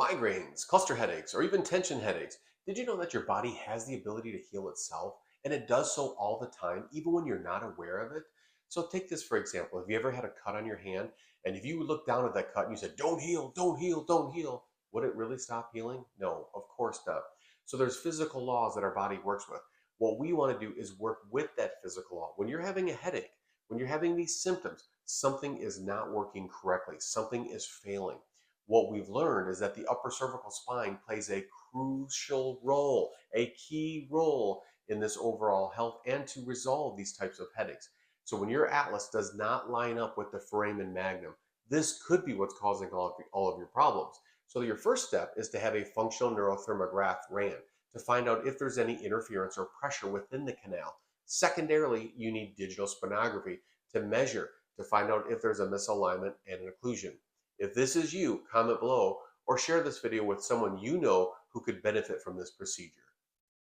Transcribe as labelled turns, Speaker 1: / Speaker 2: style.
Speaker 1: Migraines, cluster headaches, or even tension headaches. Did you know that your body has the ability to heal itself? And it does so all the time, even when you're not aware of it. So take this for example. Have you ever had a cut on your hand? And if you look down at that cut and you said, don't heal, don't heal, don't heal, would it really stop healing? No, of course not. So there's physical laws that our body works with. What we want to do is work with that physical law. When you're having a headache, when you're having these symptoms, something is not working correctly, something is failing. What we've learned is that the upper cervical spine plays a crucial role, a key role in this overall health and to resolve these types of headaches. So when your atlas does not line up with the foramen magnum, this could be what's causing all of your problems. So your first step is to have a functional neurothermograph ran to find out if there's any interference or pressure within the canal. Secondarily, you need digital sponography to measure to find out if there's a misalignment and an occlusion. If this is you, comment below or share this video with someone you know who could benefit from this procedure.